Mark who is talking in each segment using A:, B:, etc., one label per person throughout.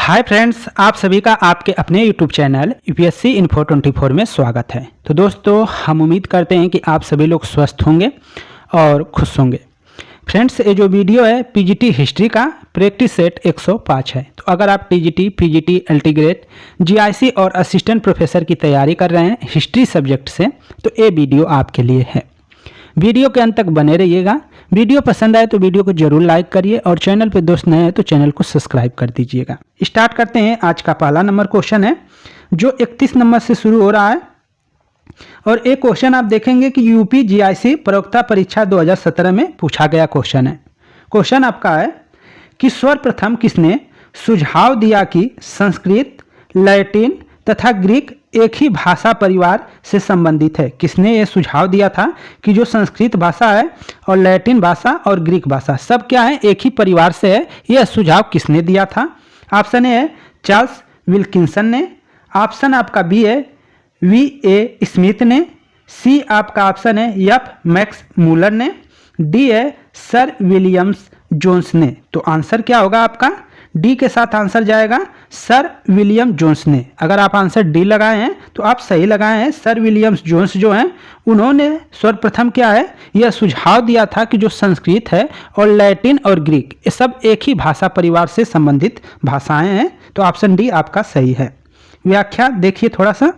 A: Hi friends, आप सभी का आपके अपने यूट्यूब चैनल यूपीएससी इन्फो 24 में स्वागत है। तो दोस्तों, हम उम्मीद करते हैं कि आप सभी लोग स्वस्थ होंगे और खुश होंगे। फ्रेंड्स, ये जो वीडियो है पीजीटी हिस्ट्री का प्रैक्टिस सेट 105 है। तो अगर आप टीजीटी, पीजीटी, एलटीग्रेड, जीआईसी और असिस्टेंट प्रोफेसर की तैयारी कर रहे हैं हिस्ट्री सब्जेक्ट से, तो ये वीडियो आपके लिए है। वीडियो के अंत तक बने रहिएगा। वीडियो पसंद आए तो वीडियो को जरूर लाइक करिए और चैनल पे दोस्त नए हैं तो चैनल को सब्सक्राइब कर दीजिएगा। स्टार्ट करते हैं। आज का पहला नंबर क्वेश्चन है जो 31 नंबर से शुरू हो रहा है और एक क्वेश्चन आप देखेंगे कि यूपी जीआईसी प्रवक्ता परीक्षा 2017 में पूछा गया क्वेश्चन है। क्वेश्चन आपका है कि सर्वप्रथम किसने सुझाव दिया कि संस्कृत, लैटिन तथा ग्रीक एक ही भाषा परिवार से संबंधित है। किसने ये सुझाव दिया था कि जो संस्कृत भाषा है और लैटिन भाषा और ग्रीक भाषा सब क्या है, एक ही परिवार से है। यह सुझाव किसने दिया था? ऑप्शन ए है चार्ल्स विल्किंसन ने, ऑप्शन आपका बी है वी.ए. स्मिथ ने, सी आपका ऑप्शन है एफ. मैक्स मूलर ने, डी है सर विलियम्स जोन्स ने। तो आंसर क्या होगा आपका? डी के साथ आंसर जाएगा सर विलियम जोन्स ने। अगर आप आंसर डी लगाए हैं तो आप सही लगाए हैं। सर विलियम्स जोन्स जो हैं उन्होंने सर्वप्रथम क्या है यह सुझाव दिया था कि जो संस्कृत है और लैटिन और ग्रीक ये सब एक ही भाषा परिवार से संबंधित भाषाएं हैं। तो ऑप्शन डी आपका सही है। व्याख्या देखिए थोड़ा सा।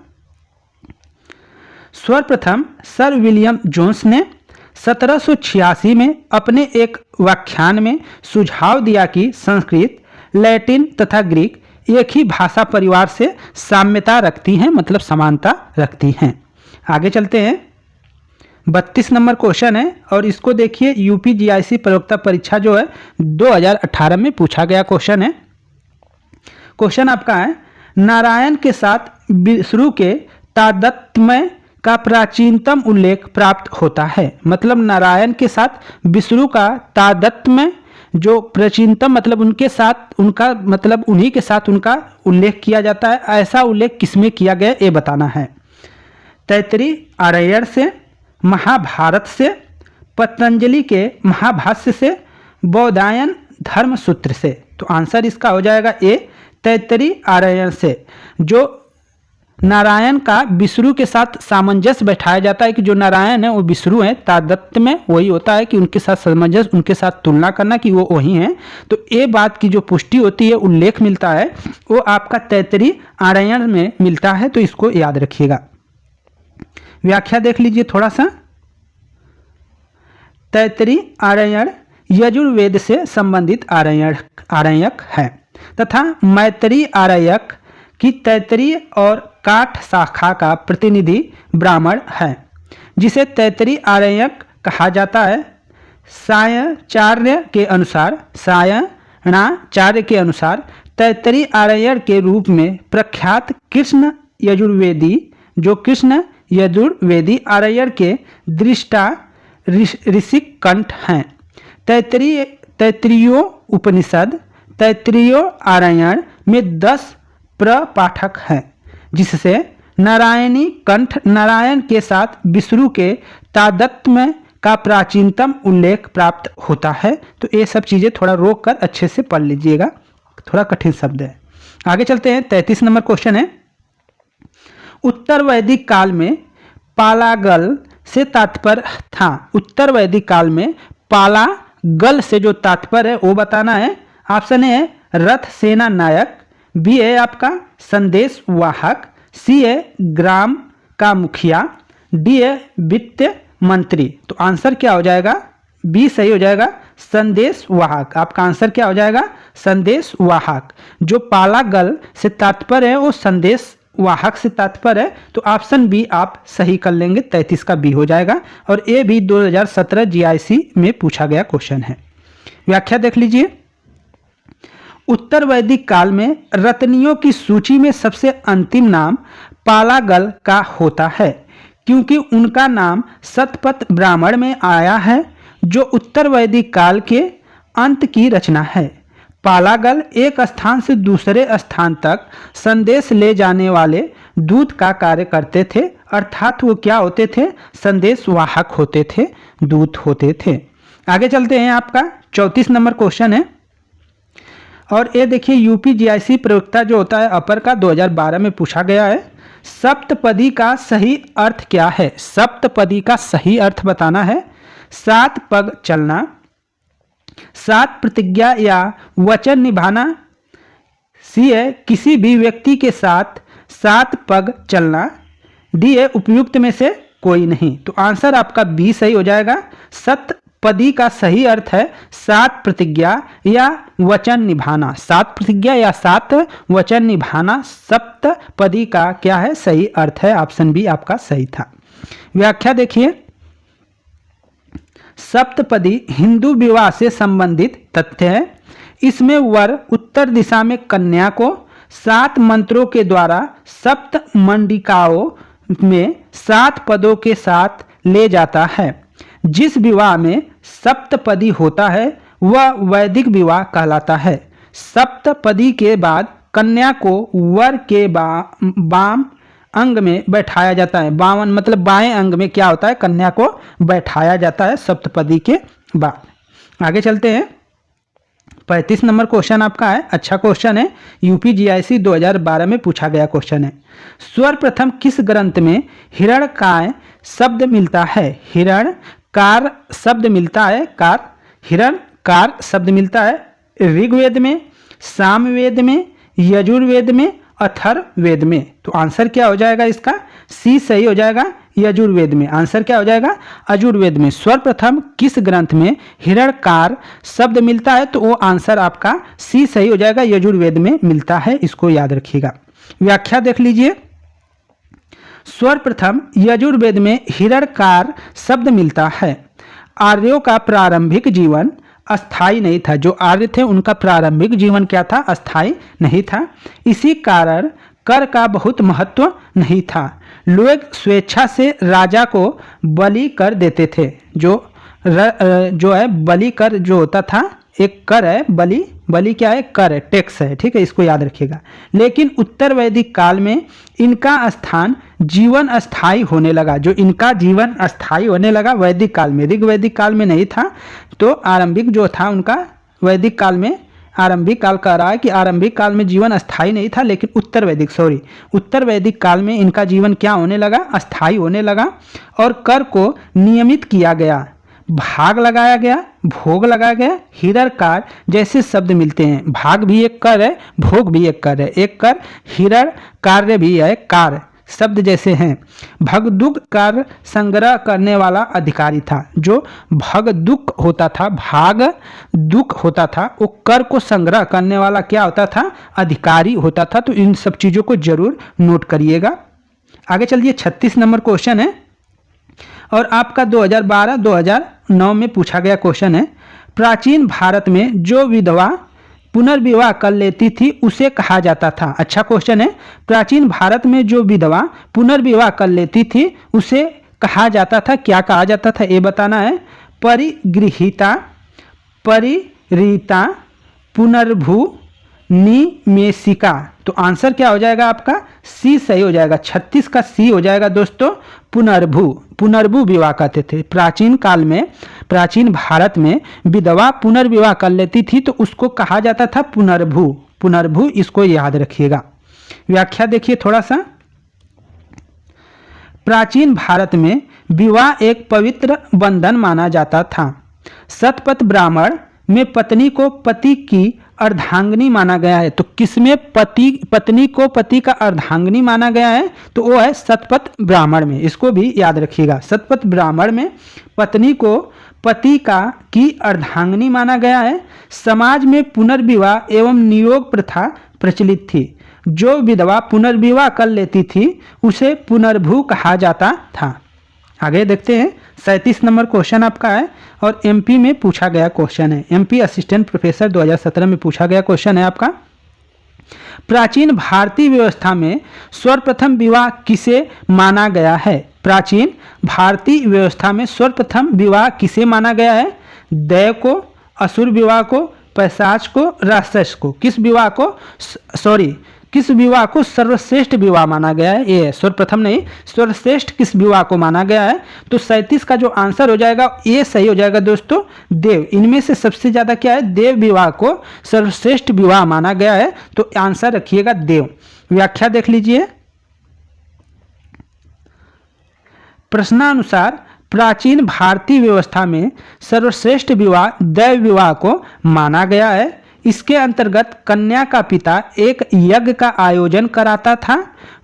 A: सर्वप्रथम सर विलियम जोन्स ने 1786 में अपने एक व्याख्यान में सुझाव दिया कि संस्कृत, लैटिन तथा ग्रीक एक ही भाषा परिवार से साम्यता रखती हैं, मतलब समानता रखती हैं। आगे चलते हैं। 32 नंबर क्वेश्चन है और इसको देखिए यूपी जीआईसी प्रवक्ता परीक्षा जो है 2018 में पूछा गया क्वेश्चन है। क्वेश्चन आपका है नारायण के साथ विष्णु के तादात्म्य का प्राचीनतम उल्लेख प्राप्त होता है। मतलब नारायण के साथ विष्णु का तादात्म्य जो प्राचीनतम मतलब उनके साथ उनका मतलब उन्हीं के साथ उनका उल्लेख किया जाता है। ऐसा उल्लेख किसमें किया गया ये बताना है। तैत्तिरीय आर्यण से, महाभारत से, पतंजलि के महाभाष्य से, बौधायन धर्म सूत्र से। तो आंसर इसका हो जाएगा ए तैत्तिरीय आर्यण से। जो नारायण का विष्णु के साथ सामंजस्य बैठाया जाता है कि जो नारायण है वो विष्णु है, तादात्म्य में वही होता है कि उनके साथ सामंजस्य, उनके साथ तुलना करना कि वो वही हैं। तो ये बात की जो पुष्टि होती है, उल्लेख मिलता है, वो आपका तैत्तिरीय आर्यण में मिलता है। तो इसको याद रखिएगा। व्याख्या देख लीजिए थोड़ा सा। तैत्तिरीय आर्यण यजुर्वेद से संबंधित आर्यक है तथा मैत्रेयी आर्यक की तैत्तिरीय और काठ शाखा का प्रतिनिधि ब्राह्मण है, जिसे तैत्तिरीय आर्यक कहा जाता है। सायणाचार्य के अनुसार तैत्तिरीय आर्यण के रूप में प्रख्यात कृष्ण यजुर्वेदी आर्यण के दृष्टा ऋषिकंठ हैं। तैत्तिरीय उपनिषद तैत्तिरीय आर्यण में 10 प्रपाठक हैं, जिससे नारायणी कंठ नारायण के साथ विष्णु के तादात्म्य का प्राचीनतम उल्लेख प्राप्त होता है। तो ये सब चीज़ें थोड़ा रोक कर अच्छे से पढ़ लीजिएगा, थोड़ा कठिन शब्द है। आगे चलते हैं। 33 नंबर क्वेश्चन है उत्तर वैदिक काल में पालागल से तात्पर्य था। उत्तर वैदिक काल में पालागल से जो तात्पर्य है वो बताना है। ऑप्शन ए है रथ सेना नायक, बी है आपका संदेश वाहक, सी है ग्राम का मुखिया, डी है वित्त मंत्री। तो आंसर क्या हो जाएगा? बी सही हो जाएगा, संदेश वाहक। आपका आंसर क्या हो जाएगा? संदेश वाहक। जो पालागल से तात्पर्य है वो संदेश वाहक से तात्पर्य है। तो ऑप्शन बी आप सही कर लेंगे, 33 का बी हो जाएगा। और ये भी 2017 जीआईसी में पूछा गया क्वेश्चन है। व्याख्या देख लीजिए। उत्तर वैदिक काल में रत्नियों की सूची में सबसे अंतिम नाम पालागल का होता है, क्योंकि उनका नाम शतपथ ब्राह्मण में आया है, जो उत्तर वैदिक काल के अंत की रचना है। पालागल एक स्थान से दूसरे स्थान तक संदेश ले जाने वाले दूत का कार्य करते थे, अर्थात वो क्या होते थे? संदेश वाहक होते थे, दूत होते थे। आगे चलते हैं। आपका 34 नंबर क्वेश्चन है और ये देखिए यूपीजीआईसी प्रयोक्ता जो होता है अपर का 2012 में पूछा गया है। सप्तपदी का सही अर्थ क्या है? सप्तपदी का सही अर्थ बताना है। 7 पग चलना, 7 प्रतिज्ञा या वचन निभाना, सी है किसी भी व्यक्ति के साथ 7 पग चलना, डी है उपयुक्त में से कोई नहीं। तो आंसर आपका बी सही हो जाएगा। सप्तपदी का सही अर्थ है 7 प्रतिज्ञा या वचन निभाना। 7 प्रतिज्ञा या 7 वचन निभाना सप्तपदी का क्या है? सही अर्थ है। ऑप्शन बी आपका सही था। व्याख्या देखिए, सप्तपदी हिंदू विवाह से संबंधित तथ्य है। इसमें वर उत्तर दिशा में कन्या को 7 मंत्रों के द्वारा सप्त मंडिकाओं में 7 पदों के साथ ले जाता है। जिस विवाह में सप्तपदी होता है वह वैदिक विवाह कहलाता है। सप्तपदी के बाद कन्या को वर के बाम अंग में बैठाया जाता है। बावन मतलब बाएं अंग में क्या होता है? कन्या को बैठाया जाता है सप्तपदी के बाद। आगे चलते हैं। 35 नंबर क्वेश्चन आपका है, अच्छा क्वेश्चन है, यूपीजीआईसी 2012 में पूछा गया क्वेश्चन है। सर्वप्रथम किस ग्रंथ में हिरण्यकाय शब्द मिलता है? हिरण्यकार शब्द मिलता है, हिरण्यकार शब्द मिलता है ऋग्वेद में, सामवेद में, यजुर्वेद में, अथर्ववेद में। तो आंसर क्या हो जाएगा इसका? सी सही हो जाएगा, यजुर्वेद में। आंसर क्या हो जाएगा? यजुर्वेद में। सर्वप्रथम किस ग्रंथ में हिरण्यकार शब्द मिलता है? तो वो आंसर आपका सी सही हो जाएगा, यजुर्वेद में मिलता है। इसको याद रखिएगा। व्याख्या देख लीजिए। सर्वप्रथम यजुर्वेद में हिरण्यकार शब्द मिलता है। आर्यों का प्रारंभिक जीवन अस्थाई नहीं था। जो आर्य थे उनका प्रारंभिक जीवन क्या था? अस्थाई नहीं था। इसी कारण कर का बहुत महत्व नहीं था। लोग स्वेच्छा से राजा को बलि कर देते थे। जो है बलि कर जो होता था, एक कर है, बलि क्या है? कर है, टैक्स है, ठीक है, इसको याद रखिएगा। लेकिन उत्तर वैदिक काल में इनका स्थान जीवन अस्थाई होने लगा। जो इनका जीवन अस्थाई होने लगा वैदिक काल में, ऋग वैदिक काल में नहीं था। तो आरंभिक जो था उनका वैदिक काल में, आरंभिक काल कह रहा है कि आरंभिक काल में जीवन अस्थाई नहीं था, लेकिन उत्तर वैदिक काल में इनका जीवन क्या होने लगा? अस्थाई होने लगा। और कर को नियमित किया गया, भाग लगाया गया, भोग लगाया गया। हिरण्यकार जैसे शब्द मिलते हैं। भाग भी एक कर है, भोग भी एक कर है। एक कर हिरण कार्य भी है, कार शब्द जैसे हैं। भगदुग कार्य संग्रह करने वाला अधिकारी था। जो भगदुग होता था, भाग दुख होता था, वो कर को संग्रह करने वाला क्या होता था? अधिकारी होता था। तो इन सब चीज़ों को जरूर नोट करिएगा। आगे चलिए। 36 नंबर क्वेश्चन है और आपका 2012-2009 में पूछा गया क्वेश्चन है। प्राचीन भारत में जो विधवा पुनर्विवाह कर लेती थी उसे कहा जाता था। अच्छा क्वेश्चन है। प्राचीन भारत में जो विधवा पुनर्विवाह कर लेती थी उसे कहा जाता था। क्या कहा जाता था ये बताना है। परिगृहिता, परिरीता, पुनर्भू, निमेशिका। तो आंसर क्या हो जाएगा आपका? सी सही हो जाएगा। 36 का सी हो जाएगा दोस्तों, पुनर्भू विवाह कहते थे। प्राचीन काल में, प्राचीन भारत में विधवा पुनर्विवाह कर लेती थी तो उसको कहा जाता था पुनर्भू। इसको याद रखिएगा। व्याख्या देखिए थोड़ा सा। प्राचीन भारत में विवाह एक पवित्र बंधन माना जाता था। शतपथ ब्राह्मण में पत्नी को पति की अर्धांगिनी माना गया है। तो किसमें पत्नी को पति का अर्धांगिनी माना गया है? तो वो है शतपथ ब्राह्मण में। इसको भी याद रखिएगा। शतपथ ब्राह्मण में पत्नी को पति की अर्धांगिनी माना गया है। समाज में पुनर्विवाह एवं नियोग प्रथा प्रचलित थी। जो विधवा पुनर्विवाह कर लेती थी उसे पुनर्भू कहा जाता था। आगे देखते हैं। 37 नंबर क्वेश्चन आपका है और एमपी में पूछा गया क्वेश्चन है। एमपी असिस्टेंट प्रोफेसर 2017 में पूछा गया क्वेश्चन है आपका। प्राचीन भारतीय व्यवस्था में सर्वप्रथम विवाह किसे माना गया है? प्राचीन भारतीय व्यवस्था में सर्वप्रथम विवाह किसे माना गया है? दैव को, असुर विवाह को, पैशाच को, राक्षस को। किस विवाह को? किस विवाह को सर्वश्रेष्ठ विवाह माना गया है? ये सर्वप्रथम नहीं, सर्वश्रेष्ठ किस विवाह को माना गया है? तो 37 का जो आंसर हो जाएगा ये सही हो जाएगा दोस्तों, देव। इनमें से सबसे ज्यादा क्या है? देव विवाह को सर्वश्रेष्ठ विवाह माना गया है, तो आंसर रखिएगा देव। व्याख्या देख लीजिए। प्रश्नानुसार प्राचीन भारतीय व्यवस्था में सर्वश्रेष्ठ विवाह दैव विवाह को माना गया है। इसके अंतर्गत कन्या का पिता एक यज्ञ का आयोजन कराता था।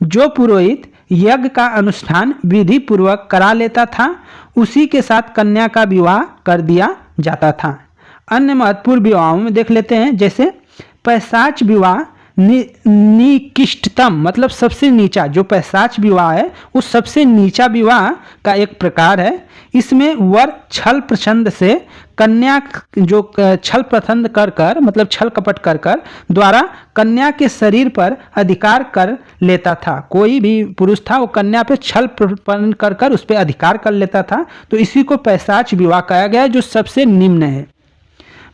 A: जो पुरोहित यज्ञ का अनुष्ठान विधि पूर्वक करा लेता था उसी के साथ कन्या का विवाह कर दिया जाता था। अन्य महत्वपूर्ण विवाहों में देख लेते हैं, जैसे पैशाच विवाह निकृष्टतम मतलब सबसे नीचा, जो पैशाच विवाह है वो सबसे नीचा विवाह का एक प्रकार है। इसमें वर छल प्रछंद से कन्या जो छल प्रछंद कर मतलब छल कपट कर द्वारा कन्या के शरीर पर अधिकार कर लेता था। कोई भी पुरुष था वो कन्या पे छल प्रपन्न कर उस पर अधिकार कर लेता था, तो इसी को पैशाच विवाह कहा गया है, जो सबसे निम्न है।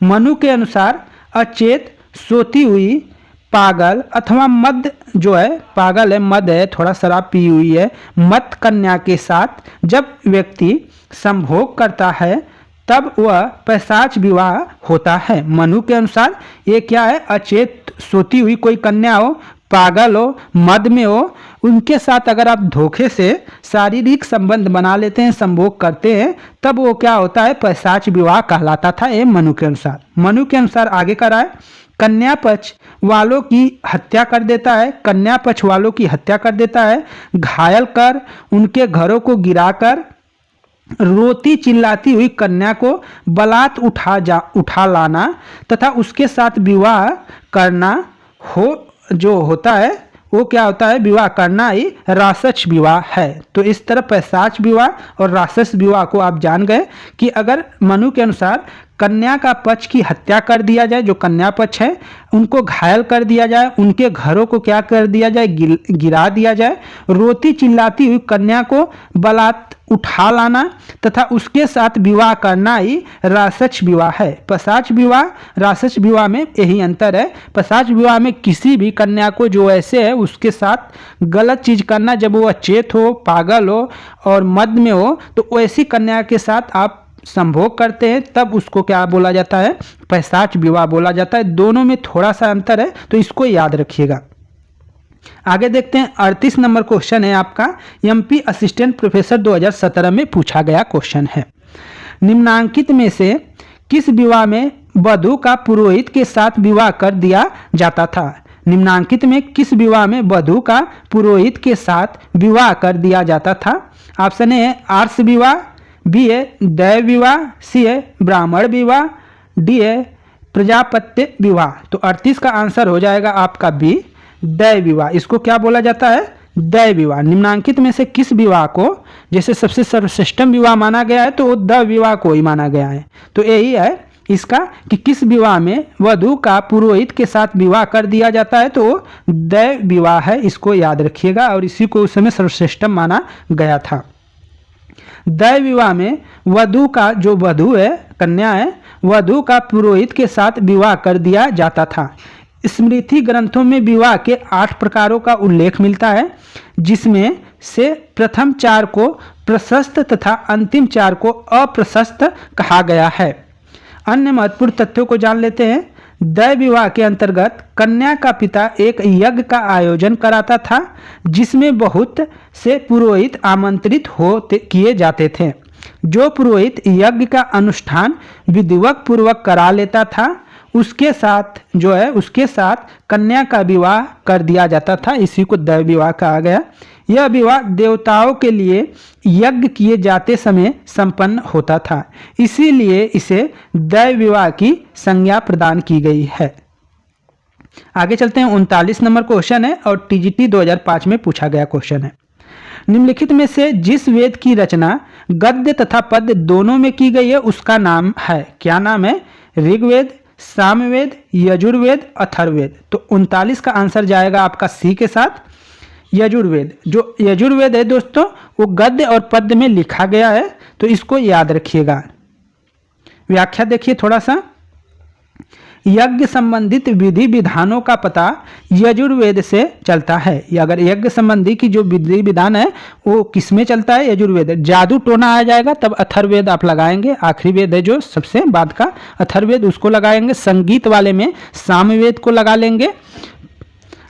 A: मनु के अनुसार अचेत, सोती हुई, पागल अथवा मद जो है, पागल है, मद है, थोड़ा शराब पी हुई है, मत कन्या के साथ जब व्यक्ति संभोग करता है तब वह पैशाच विवाह होता है। मनु के अनुसार ये क्या है? अचेत, सोती हुई कोई कन्या हो, पागल हो, मद में हो, उनके साथ अगर आप धोखे से शारीरिक संबंध बना लेते हैं, संभोग करते हैं, तब वो क्या होता है? पैशाच विवाह कहलाता था, ये मनु के अनुसार। मनु के अनुसार आगे करा है, कन्या पक्ष वालों की हत्या कर देता है, कन्या पक्ष वालों की हत्या कर देता है, घायल कर उनके घरों को गिराकर रोती चिल्लाती हुई कन्या को बलात् उठा लाना तथा उसके साथ विवाह करना जो होता है वो क्या होता है? विवाह करना ही रासच विवाह है। तो इस तरह पैशाच विवाह और रासस विवाह को आप जान गए कि अगर मनु के अनुसार कन्या का पक्ष की हत्या कर दिया जाए, जो कन्या पक्ष है उनको घायल कर दिया जाए, उनके घरों को क्या कर दिया जाए? गिरा दिया जाए, रोती चिल्लाती हुई कन्या को बलात् उठा लाना तथा उसके साथ विवाह करना ही रासच विवाह है। पैशाच विवाह रासच विवाह में यही अंतर है। पैशाच विवाह में किसी भी कन्या को जो ऐसे है उसके साथ गलत चीज करना, जब वो अचेत हो, पागल हो और मद में हो, तो वैसी कन्या के साथ आप संभोग करते हैं, तब उसको क्या बोला जाता है? पैशाच विवाह बोला जाता है। दोनों में थोड़ा सा अंतर है, तो इसको याद रखिएगा। आगे देखते हैं, 38 नंबर क्वेश्चन है आपका, एमपी असिस्टेंट प्रोफेसर 2017 में पूछा गया क्वेश्चन है। निम्नांकित में से किस विवाह में वधू का पुरोहित के साथ विवाह कर दिया जाता था? निम्नांकित में किस विवाह में वधू का पुरोहित के साथ विवाह कर दिया जाता था? ऑप्शन ए है आर्ष विवाह, बी है दैव विवाह, सी है ब्राह्मण विवाह, डी है प्रजापत्य विवाह। तो 38 का आंसर हो जाएगा आपका बी, दैव विवाह। इसको क्या बोला जाता है? दैव विवाह। निम्नांकित में से किस विवाह को जैसे सबसे सर्वश्रेष्ठम विवाह माना गया है, तो वो दैव विवाह को ही माना गया है। तो यही है इसका कि किस विवाह में वधू का पुरोहित के साथ विवाह कर दिया जाता है, तो वो दैव विवाह है। इसको याद रखिएगा, और इसी को उस समय सर्वश्रेष्ठम माना गया था। दैव विवाह में वधू का जो वधू है, कन्या है, वधू का पुरोहित के साथ विवाह कर दिया जाता था। स्मृति ग्रंथों में विवाह के 8 प्रकारों का उल्लेख मिलता है, जिसमें से प्रथम 4 को प्रशस्त तथा अंतिम 4 को अप्रशस्त कहा गया है। अन्य महत्वपूर्ण तथ्यों को जान लेते हैं। दैव विवाह के अंतर्गत कन्या का पिता एक यज्ञ का आयोजन कराता था, जिसमें बहुत से पुरोहित आमंत्रित किए जाते थे। जो पुरोहित यज्ञ का अनुष्ठान विधिवत पूर्वक करा लेता था उसके साथ कन्या का विवाह कर दिया जाता था। इसी को दैव विवाह कहा गया। यह विवाह देवताओं के लिए यज्ञ किए जाते समय संपन्न होता था, इसीलिए इसे दैव विवाह की संज्ञा प्रदान की गई है। आगे चलते हैं, 39 नंबर क्वेश्चन है और टीजीटी 2005 में पूछा गया क्वेश्चन है। निम्नलिखित में से जिस वेद की रचना गद्य तथा पद्य दोनों में की गई है उसका नाम है, क्या नाम है? ऋग्वेद, सामवेद, यजुर्वेद, अथर्ववेद। तो 39 का आंसर जाएगा आपका सी के साथ, यजुर्वेद। जो यजुर्वेद है दोस्तों वो गद्य और पद्य में लिखा गया है, तो इसको याद रखिएगा। व्याख्या देखिए थोड़ा सा। यज्ञ संबंधित विधि विधानों का पता यजुर्वेद से चलता है। या अगर यज्ञ संबंधी की जो विधि विधान है वो किस में चलता है? यजुर्वेद। जादू टोना आ जाएगा तब अथर्ववेद आप लगाएंगे, आखिरी वेद है जो सबसे बाद का अथर्ववेद, उसको लगाएंगे। संगीत वाले में सामवेद को लगा लेंगे।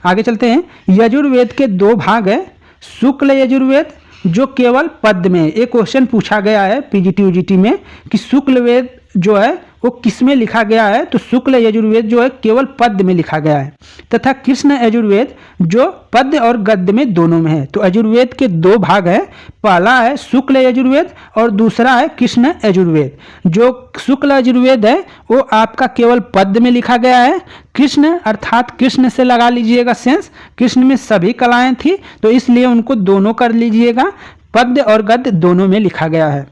A: आगे चलते हैं। यजुर्वेद के दो भाग है, शुक्ल यजुर्वेद जो केवल पद्य में, एक क्वेश्चन पूछा गया है पीजीटी यूजीटी में कि शुक्ल वेद जो है वो किस में लिखा गया है, तो शुक्ल यजुर्वेद जो है केवल पद्य में लिखा गया है, तथा कृष्ण यजुर्वेद जो पद्य और गद्य में दोनों में है। तो यजुर्वेद के दो भाग हैं, पहला है शुक्ल यजुर्वेद और दूसरा है कृष्ण यजुर्वेद। जो शुक्ल यजुर्वेद है वो आपका केवल पद्य में लिखा गया है। कृष्ण अर्थात कृष्ण से लगा लीजिएगा सेंस, कृष्ण में सभी कलाएं थी तो इसलिए उनको दोनों कर लीजिएगा, पद्य और गद्य दोनों में लिखा गया है।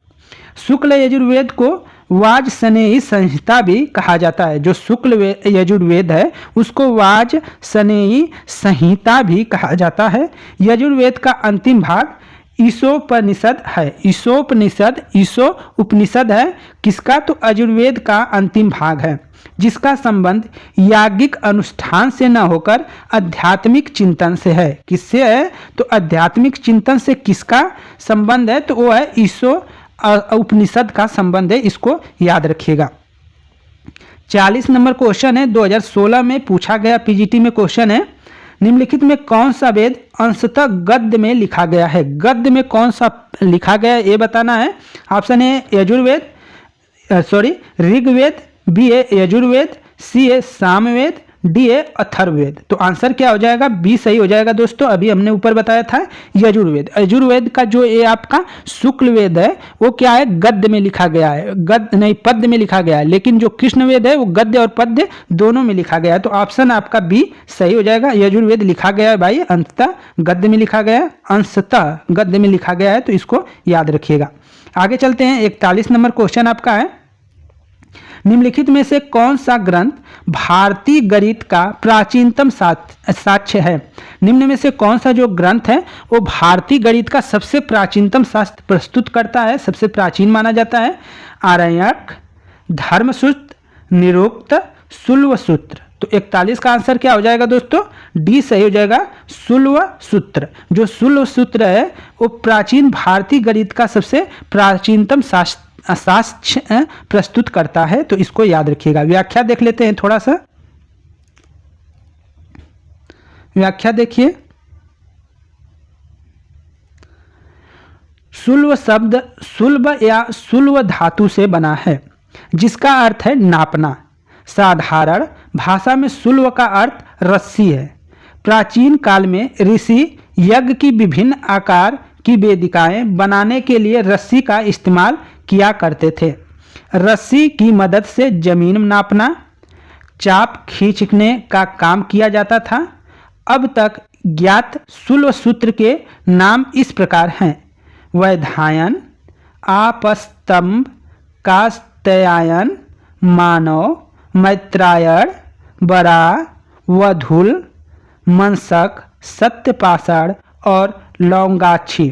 A: शुक्ल यजुर्वेद को वाजसनेयी संहिता भी कहा जाता है। जो शुक्ल यजुर्वेद है उसको वाजसनेयी संहिता भी कहा जाता है। यजुर्वेद का अंतिम भाग ईशोपनिषद है। ईशोपनिषद, ईशो उपनिषद है किसका? तो यजुर्वेद का अंतिम भाग है, जिसका संबंध याज्ञिक अनुष्ठान से न होकर आध्यात्मिक चिंतन से है। किससे है? तो आध्यात्मिक चिंतन से किसका संबंध है? तो वो है ईशो उपनिषद का संबंध है, इसको याद रखिएगा। 40 नंबर क्वेश्चन है, 2016 में पूछा गया पीजीटी में क्वेश्चन है, निम्नलिखित में कौन सा वेद अंशतः गद्य में लिखा गया है? गद्य में कौन सा लिखा गया है ये बताना है। Option A Yajurveda, Rigveda, B A Yajurveda, C A Samaveda, D A Atharvaveda. तो आंसर क्या हो जाएगा? बी सही हो जाएगा दोस्तों। अभी हमने ऊपर बताया था यजुर्वेद। यजुर्वेद का जो ये आपका शुक्ल वेद है वो क्या है? गद्य में लिखा गया है, गद्य नहीं पद्य में लिखा गया है, लेकिन जो कृष्ण वेद है वो गद्य और पद्य दोनों में लिखा गया है। तो ऑप्शन आपका बी सही हो जाएगा। यजुर्वेद लिखा गया है भाई अंततः गद्य में लिखा गया है, अंशतः गद्य में लिखा गया है, तो इसको याद रखिएगा। आगे चलते हैं। 41 नंबर क्वेश्चन आपका है, निम्नलिखित में से कौन सा ग्रंथ भारतीय गणित का प्राचीनतम साक्ष्य है? निम्न में से कौन सा जो ग्रंथ है वो भारतीय गणित का सबसे प्राचीनतम शास्त्र प्रस्तुत करता है, सबसे प्राचीन माना जाता है? आरण्यक, धर्मसूत्र, निरुक्त, शुल्व सूत्र। तो 41 का आंसर क्या हो जाएगा दोस्तों? डी सही हो जाएगा, शुल्व सूत्र। जो शुल्व सूत्र है वो प्राचीन भारतीय गणित का सबसे प्राचीनतम साक्ष्य प्रस्तुत करता है, तो इसको याद रखिएगा। व्याख्या देख लेते हैं थोड़ा सा। व्याख्या देखिए, शुल्व शब्द शुल्ब या शुल्व धातु से बना है, जिसका अर्थ है नापना। साधारण भाषा में शुल्व का अर्थ रस्सी है। प्राचीन काल में ऋषि यज्ञ की विभिन्न आकार की वेदिकाएं बनाने के लिए रस्सी का इस्तेमाल किया करते थे। रस्सी की मदद से जमीन नापना, चाप खींचने का काम किया जाता था। अब तक ज्ञात शुल्व सूत्र के नाम इस प्रकार हैं: वैधायन, आपस्तंभ, कात्यायन, मानव, मैत्रायण, बरा, वधुल, मंसक, सत्यपाषाण और लौंगाक्षी।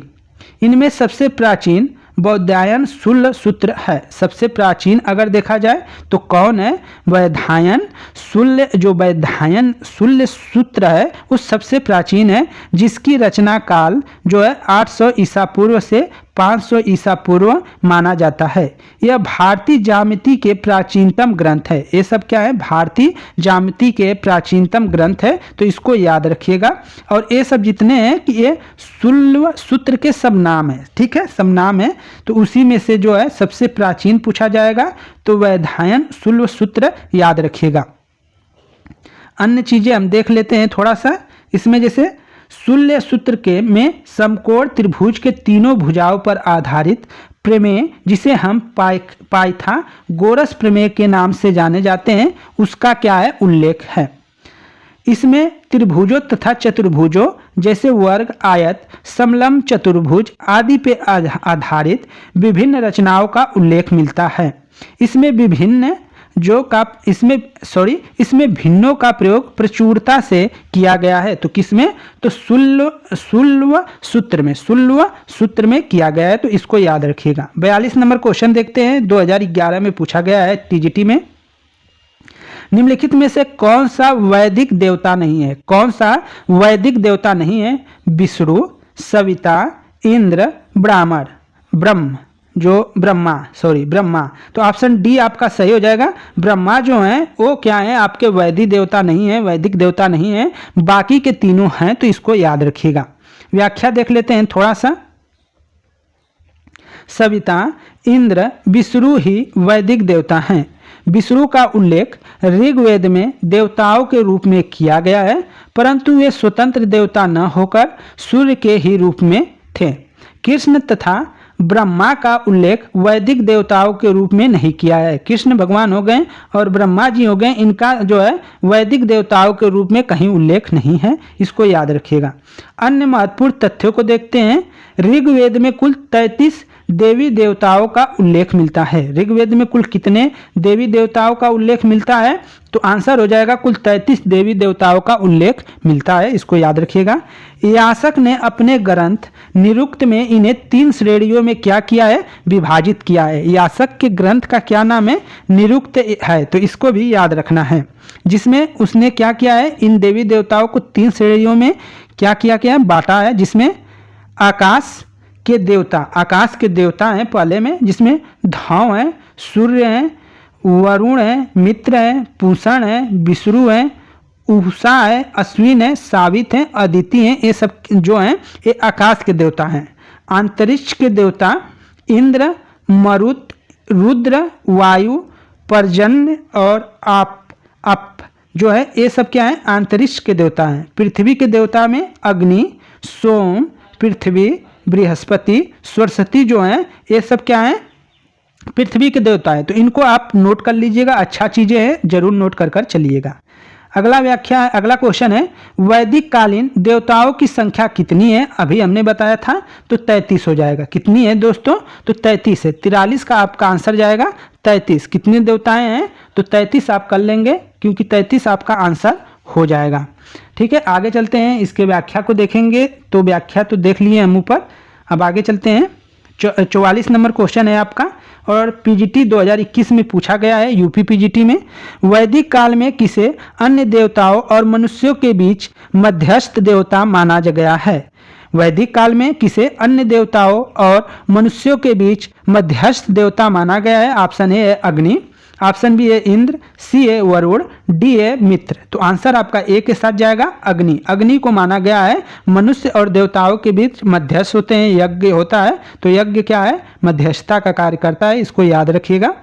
A: इनमें सबसे प्राचीन बौद्धायन शुल्व सूत्र है। सबसे प्राचीन अगर देखा जाए तो कौन है? वैधायन शुल्व। जो वैधायन शुल्व सूत्र है वो सबसे प्राचीन है, जिसकी रचना काल जो है 800 ईसा पूर्व से 500 ईसा पूर्व माना जाता है। यह भारतीय ज्यामिति के प्राचीनतम ग्रंथ है। ये सब क्या है? भारतीय ज्यामिति के प्राचीनतम ग्रंथ है, तो इसको याद रखिएगा। और ये सब जितने हैं कि ये शुल्व सूत्र के सब नाम है, ठीक है, सब नाम है, तो उसी में से जो है सबसे प्राचीन पूछा जाएगा, तो वैधायन शुल्व सूत्र याद रखिएगा। अन्य चीजें हम देख लेते हैं थोड़ा सा इसमें। जैसे शुल्व सूत्र के में समकोण त्रिभुज के तीनों भुजाओं पर आधारित प्रमेय, जिसे हम पाइथागोरस प्रमेय के नाम से जाने जाते हैं, उसका क्या है? उल्लेख है। इसमें त्रिभुजों तथा चतुर्भुजों जैसे वर्ग, आयत, समलंब चतुर्भुज आदि पे आधारित विभिन्न रचनाओं का उल्लेख मिलता है। इसमें इसमें भिन्नों का प्रयोग प्रचुरता से किया गया है। तो किसमें? तो शुल्व सूत्र में किया गया है, तो इसको याद रखिएगा। 42 नंबर क्वेश्चन देखते हैं, 2011 में पूछा गया है टीजीटी में। निम्नलिखित में से कौन सा वैदिक देवता नहीं है? कौन सा वैदिक देवता नहीं है? विष्णु, सविता, इंद्र, ब्रह्मा। तो ऑप्शन डी आपका सही हो जाएगा। ब्रह्मा जो है वो क्या है? आपके वैदिक देवता नहीं है, वैदिक देवता नहीं है, बाकी के तीनों हैं, तो इसको याद रखिएगा। व्याख्या देख लेते हैं थोड़ा सा। सविता, इंद्र, विष्णु ही वैदिक देवता हैं। विष्णु का उल्लेख ऋग्वेद में देवताओं के रूप में किया गया है, परंतु वे स्वतंत्र देवता न होकर सूर्य के ही रूप में थे। कृष्ण तथा ब्रह्मा का उल्लेख वैदिक देवताओं के रूप में नहीं किया है। कृष्ण भगवान हो गए और ब्रह्मा जी हो गए, इनका जो है वैदिक देवताओं के रूप में कहीं उल्लेख नहीं है, इसको याद रखिएगा। अन्य महत्वपूर्ण तथ्यों को देखते हैं। ऋग्वेद में कुल 33 देवी देवताओं का उल्लेख मिलता है। ऋग्वेद में कुल कितने देवी देवताओं का उल्लेख मिलता है? तो आंसर हो जाएगा कुल 33 देवी देवताओं का उल्लेख मिलता है, इसको याद रखिएगा। यास्क ने अपने ग्रंथ निरुक्त में इन्हें 3 श्रेणियों में क्या किया है? विभाजित किया है। यास्क के ग्रंथ का क्या नाम है? निरुक्त है, तो इसको भी याद रखना है, जिसमें उसने क्या किया है? इन देवी देवताओं को 3 श्रेणियों में क्या किया गया? बांटा है, जिसमें आकाश के देवता हैं पहले में, जिसमें धाव है, सूर्य है, वरुण है, मित्र है, पूषण है, विष्णु है, उषा है, अश्विन है, सावित है, अदिति है। ये सब जो हैं ये आकाश के देवता हैं। अंतरिक्ष के देवता इंद्र, मरुत, रुद्र, वायु, पर्जन्य और आप जो है ये सब क्या है? अंतरिक्ष के देवता हैं। पृथ्वी के देवता में अग्नि, सोम, पृथ्वी, बृहस्पति, सरस्वती जो हैं ये सब क्या है? पृथ्वी के देवता है। तो इनको आप नोट कर लीजिएगा, अच्छा चीज़ें हैं, जरूर नोट कर चलिएगा। अगला क्वेश्चन है, वैदिक कालीन देवताओं की संख्या कितनी है? अभी हमने बताया था, तो 33 हो जाएगा। कितनी है दोस्तों? तो 33 है। 43 का आपका आंसर जाएगा 33। कितने देवताएं हैं? तो 33 आप कर लेंगे, क्योंकि 33 आपका आंसर हो जाएगा। ठीक है, आगे चलते हैं, इसके व्याख्या को देखेंगे। तो व्याख्या तो देख लिए हम ऊपर, अब आगे चलते हैं। 44 नंबर क्वेश्चन है आपका, और पीजीटी 2021 में पूछा गया है, यूपी पीजीटी में। वैदिक काल में किसे अन्य देवताओं और मनुष्यों के बीच मध्यस्थ देवता माना गया है? वैदिक काल में किसे अन्य देवताओं और मनुष्यों के बीच मध्यस्थ देवता माना गया है? ऑप्शन ए है अग्नि, ऑप्शन बी है इंद्र, सी है वरुण, डी है मित्र। तो आंसर आपका ए के साथ जाएगा अग्नि। अग्नि को माना गया है मनुष्य और देवताओं के बीच मध्यस्थ होते हैं, यज्ञ होता है, तो यज्ञ क्या है? मध्यस्थता का कार्य करता है, इसको याद रखिएगा।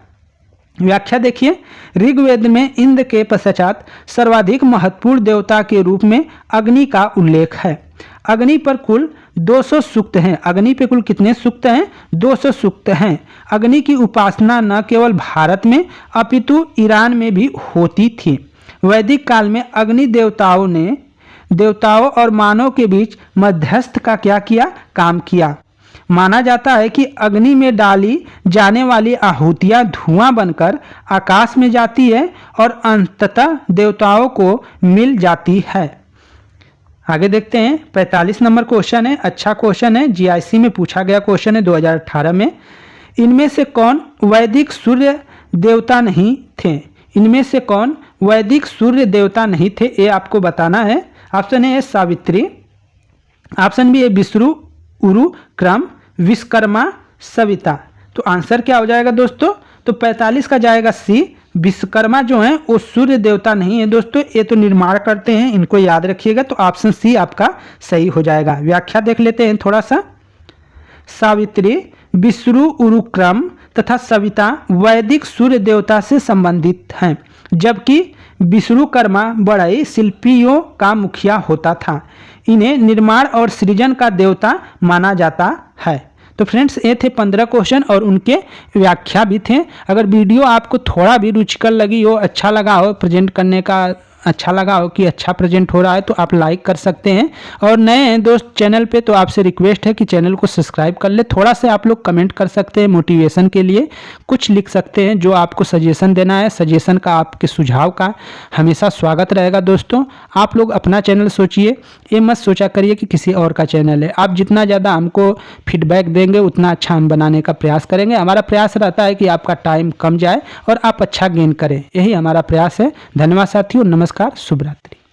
A: व्याख्या देखिए, ऋग्वेद में इंद्र के पश्चात सर्वाधिक महत्वपूर्ण देवता के रूप में अग्नि का उल्लेख है। अग्नि पर कुल 200 सूक्त हैं। अग्नि पे कुल कितने सूक्त हैं? 200 सूक्त हैं। अग्नि की उपासना न केवल भारत में अपितु ईरान में भी होती थी। वैदिक काल में अग्नि देवताओं ने देवताओं और मानव के बीच मध्यस्थ का क्या किया? काम किया। माना जाता है कि अग्नि में डाली जाने वाली आहुतियाँ धुआं बनकर आकाश में जाती है और अंततः देवताओं को मिल जाती है। आगे देखते हैं, 45 नंबर क्वेश्चन है, अच्छा क्वेश्चन है, जीआईसी में पूछा गया क्वेश्चन है 2018 में। इनमें से कौन वैदिक सूर्य देवता नहीं थे? इनमें से कौन वैदिक सूर्य देवता नहीं थे, ये आपको बताना है। ऑप्शन ए है सावित्री, ऑप्शन बी है विष्णु, उरु, क्रम, विश्वकर्मा, सविता। तो आंसर क्या हो जाएगा दोस्तों? तो 45 का जाएगा सी। विश्वकर्मा जो हैं वो सूर्य देवता नहीं है दोस्तों, ये तो निर्माण करते हैं, इनको याद रखिएगा। तो ऑप्शन सी आपका सही हो जाएगा। व्याख्या देख लेते हैं थोड़ा सा। सावित्री, विष्णु, उरुक्रम तथा सविता वैदिक सूर्य देवता से संबंधित हैं, जबकि विष्णुकर्मा बढ़ई शिल्पियों का मुखिया होता था। इन्हें निर्माण और सृजन का देवता माना जाता है। तो फ्रेंड्स, ये थे 15 क्वेश्चन और उनके व्याख्या भी थे। अगर वीडियो आपको थोड़ा भी रुचिकर लगी हो, अच्छा लगा हो, प्रेजेंट करने का अच्छा लगा हो कि अच्छा प्रेजेंट हो रहा है तो आप लाइक कर सकते हैं। और नए हैं दोस्त चैनल पे तो आपसे रिक्वेस्ट है कि चैनल को सब्सक्राइब कर ले। थोड़ा सा आप लोग कमेंट कर सकते हैं, मोटिवेशन के लिए कुछ लिख सकते हैं, जो आपको सजेशन देना है। सजेशन का, आपके सुझाव का हमेशा स्वागत रहेगा दोस्तों। आप लोग अपना चैनल सोचिए, ये मत सोचा करिए कि किसी और का चैनल है। आप जितना ज़्यादा हमको फीडबैक देंगे उतना अच्छा हम बनाने का प्रयास करेंगे। हमारा प्रयास रहता है कि आपका टाइम कम जाए और आप अच्छा गेन करें, यही हमारा प्रयास है। धन्यवाद साथियों, नमस्कार, शुभ रात्रि।